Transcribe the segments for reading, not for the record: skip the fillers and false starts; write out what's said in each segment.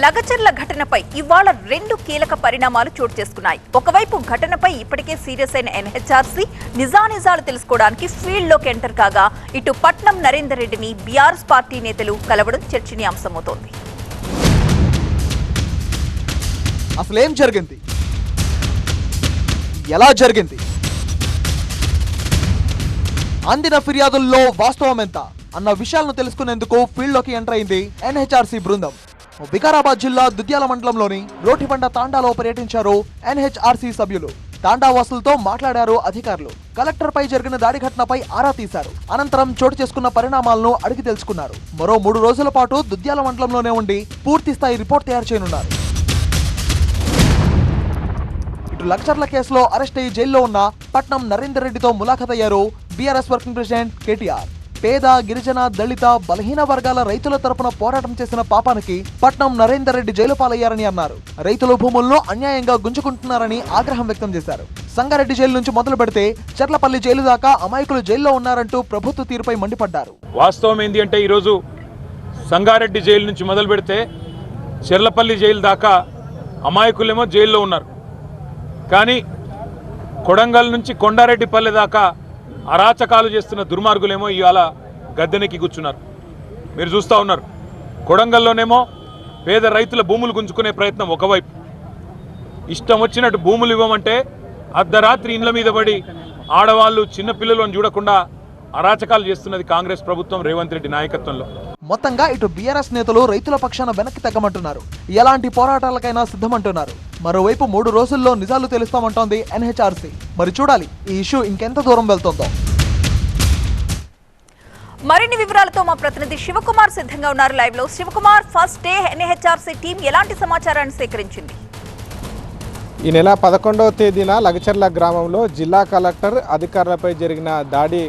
లగచర్ల ఘటనపై ఇవాళ రెండు కీలక పరిణామాలు చోటు చేసుకున్నాయి. ఒకవైపు ఘటనపై ఇప్పటికే సీరియస్ అయిన ఎన్హెచ్ఆర్సీ నిజానిజాలు తెలుసుకోవడానికి ఫీల్డ్ లోకి ఎంటర్ కాగా, ఇటు పట్నం నరేందర్ రెడ్డిని బీఆర్ఎస్ పార్టీ నేతలు కలవడం చర్చనీయాంశమవుతోంది. అసలేం జరిగింది, ఎలా జరిగింది, అందిన ఫిర్యాదుల్లో వాస్తవం ఎంత అన్న విషయాలను తెలుసుకునేందుకు ఫీల్డ్ లోకి ఎంటర్ అయింది ఎన్హెచ్ఆర్సీ బృందం. వికారాబాద్ జిల్లా దుద్యాల మండలంలోని రోటిబండ తాండాలో పర్యటించారు ఎన్హెచ్ఆర్సీ సభ్యులు. తాండా వాసులతో మాట్లాడారు అధికారులు. కలెక్టర్ పై జరిగిన దాడి ఘటనపై ఆరా తీశారు. అనంతరం చోటు చేసుకున్న పరిణామాలను అడిగి తెలుసుకున్నారు. మరో 3 రోజుల పాటు దుద్యాల మండలంలోనే ఉండి పూర్తి స్థాయి రిపోర్ట్ తయారు చేయనున్నారు. ఇటు లగచర్ల కేసులో అరెస్ట్ అయ్యి జైల్లో ఉన్న పట్నం నరేందర్ రెడ్డితో ములాఖత్ అయ్యారు బీఆర్ఎస్ వర్కింగ్ ప్రెసిడెంట్ కేటీఆర్. పేద, గిరిజన, దళిత, బలహీన వర్గాల రైతుల తరపున పోరాటం చేసిన పాపానికి పట్నం నరేందర్ రెడ్డి జైలు పాలయ్యారని అన్నారు. రైతుల భూములను అన్యాయంగా గుంజుకుంటున్నారని ఆగ్రహం వ్యక్తం చేశారు. సంగారెడ్డి జైలు నుంచి మొదలు పెడితే చెర్లపల్లి జైలు దాకా అమాయకులు జైల్లో ఉన్నారంటూ ప్రభుత్వ తీరుపై మండిపడ్డారు. వాస్తవం ఏంటి అంటే ఈరోజు సంగారెడ్డి జైలు నుంచి మొదలు పెడితే చెర్లపల్లి జైలు దాకా అమాయకులేమో జైల్లో ఉన్నారు. కానీ కొడంగల్ నుంచి కొండారెడ్డిపల్లి దాకా అరాచకాలు చేస్తున్న దుర్మార్గులేమో ఇవాళ గద్దెనెక్కి కూర్చున్నారు. మీరు చూస్తూ ఉన్నారు. కొడంగల్లోనేమో పేద రైతుల భూములు గుంజుకునే ప్రయత్నం ఒకవైపు, ఇష్టం వచ్చినట్టు భూములు ఇవ్వమంటే అర్ధరాత్రి ఇండ్ల మీద పడి ఆడవాళ్ళు చిన్నపిల్లలను చూడకుండా అరాచకాలు చేస్తున్నది కాంగ్రెస్ ప్రభుత్వం రేవంత్ రెడ్డి నాయకత్వంలో. మొత్తంగా ఇటు బీఆర్ఎస్ నేతలు రైతుల పక్షాన వెనక్కి తగ్గమంటున్నారు. ఎలాంటి పోరాటాలకైనా సిద్ధమంటున్నారు. మరోవైపు 3 రోజుల్లో నిజాలు తెలుస్తామంటోంది ఎన్హెచ్ఆర్సీ. మరి చూడాలి ఈ ఇష్యూ ఇంకెంత దూరం వెళ్తుందో. మరిన్ని వివరాలతో మా ప్రతినిధి శివకుమార్ సిద్ధంగా ఉన్నారు లైవ్ లో. Shivakumar, first day NHRC team ఎలాంటి సమాచారాన్ని సేకరించింది? ఈ నెల 11వ తేదీన లగచర్ల గ్రామంలో జిల్లా కలెక్టర్ అధికారులపై జరిగిన దాడి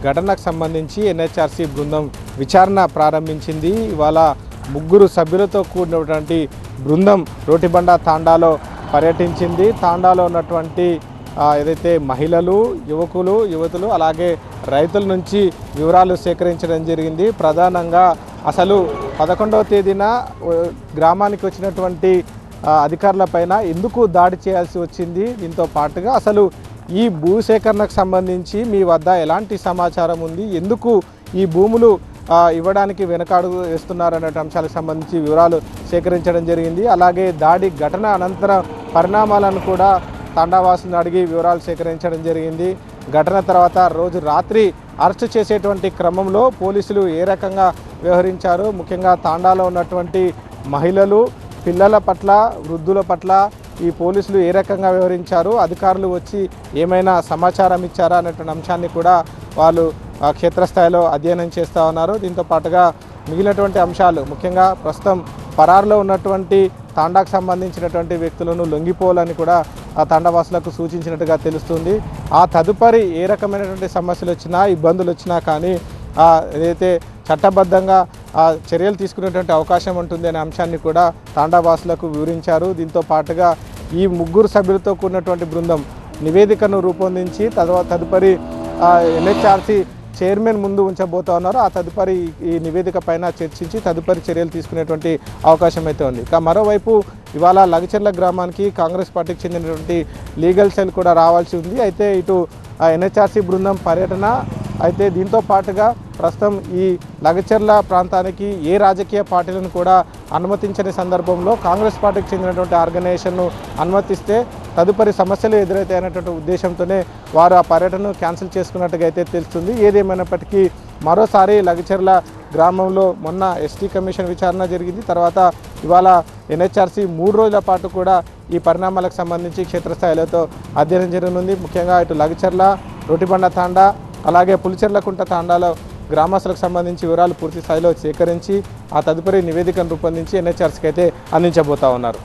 ఘటనకు సంబంధించి ఎన్హెచ్ఆర్సీ బృందం విచారణ ప్రారంభించింది. ఇవాళ 3 సభ్యులతో కూడినటువంటి బృందం రోటిబండ తాండాలో పర్యటించింది. తాండాలో ఉన్నటువంటి ఏదైతే మహిళలు, యువతులు అలాగే రైతుల నుంచి వివరాలు సేకరించడం జరిగింది. ప్రధానంగా అసలు 11వ తేదీన గ్రామానికి వచ్చినటువంటి అధికారులపైన ఎందుకు దాడి చేయాల్సి వచ్చింది, దీంతో పాటుగా అసలు ఈ భూసేకరణకు సంబంధించి మీ వద్ద ఎలాంటి సమాచారం ఉంది, ఎందుకు ఈ భూములు ఇవ్వడానికి వెనకాడుగు వేస్తున్నారనే అంశాలకు సంబంధించి వివరాలు సేకరించడం జరిగింది. అలాగే దాడి ఘటన అనంతరం పరిణామాలను కూడా తాండావాసులను అడిగి వివరాలు సేకరించడం జరిగింది. ఘటన తర్వాత రోజు రాత్రి అరెస్టు చేసేటువంటి క్రమంలో పోలీసులు ఏ రకంగా వ్యవహరించారు, ముఖ్యంగా తాండాలో ఉన్నటువంటి మహిళలు, పిల్లల పట్ల, వృద్ధుల పట్ల ఈ పోలీసులు ఏ రకంగా వ్యవహరించారు, అధికారులు వచ్చి ఏమైనా సమాచారం ఇచ్చారా అనేటువంటి అంశాన్ని కూడా వాళ్ళు క్షేత్రస్థాయిలో అధ్యయనం చేస్తూ ఉన్నారు. దీంతో పాటుగా మిగిలినటువంటి అంశాలు, ముఖ్యంగా ప్రస్తుతం పరారులో ఉన్నటువంటి తాండాకు సంబంధించినటువంటి వ్యక్తులను లొంగిపోవాలని కూడా ఆ తాండావాసులకు సూచించినట్టుగా తెలుస్తుంది. ఆ తదుపరి ఏ రకమైనటువంటి సమస్యలు వచ్చినా, ఇబ్బందులు వచ్చినా కానీ ఏదైతే చట్టబద్ధంగా చర్యలు తీసుకునేటువంటి అవకాశం ఉంటుంది అనే అంశాన్ని కూడా తాండావాసులకు వివరించారు. దీంతో పాటుగా ఈ 3 సభ్యులతో కూడినటువంటి బృందం నివేదికను రూపొందించి తదుపరి ఎన్హెచ్ఆర్సీ చైర్మన్ ముందు ఉంచబోతా ఉన్నారు. ఆ తదుపరి ఈ నివేదిక పైన చర్చించి తదుపరి చర్యలు తీసుకునేటువంటి అవకాశం అయితే ఉంది. ఇక మరోవైపు ఇవాళ లగచర్ల గ్రామానికి కాంగ్రెస్ పార్టీకి చెందినటువంటి లీగల్ సెల్ కూడా రావాల్సి ఉంది. అయితే ఇటు ఎన్హెచ్ఆర్సీ బృందం పర్యటన అయితే దీంతో పాటుగా ప్రస్తుతం ఈ లగచర్ల ప్రాంతానికి ఏ రాజకీయ పార్టీలను కూడా అనుమతించని సందర్భంలో కాంగ్రెస్ పార్టీకి చెందినటువంటి ఆర్గనైజేషన్ను అనుమతిస్తే తదుపరి సమస్యలు ఎదురైతాయి అనేటువంటి ఉద్దేశంతోనే వారు ఆ పర్యటనను క్యాన్సిల్ చేసుకున్నట్టుగా అయితే తెలుస్తుంది. ఏదేమైనప్పటికీ మరోసారి లగచర్ల గ్రామంలో మొన్న ఎస్టీ కమిషన్ విచారణ జరిగింది. తర్వాత ఇవాళ ఎన్హెచ్ఆర్సీ 3 రోజుల పాటు కూడా ఈ పరిణామాలకు సంబంధించి క్షేత్రస్థాయిలతో అధ్యయనం జరగనుంది. ముఖ్యంగా ఇటు లగచర్ల, రోటిబండ తాండా అలాగే పులిచెర్లకుంట తాండాలో గ్రామస్తులకు సంబంధించి వివరాలు పూర్తి స్థాయిలో సేకరించి ఆ తదుపరి నివేదికను రూపొందించి ఎన్హెచ్ఆర్సీకి అయితే అందించబోతా ఉన్నారు.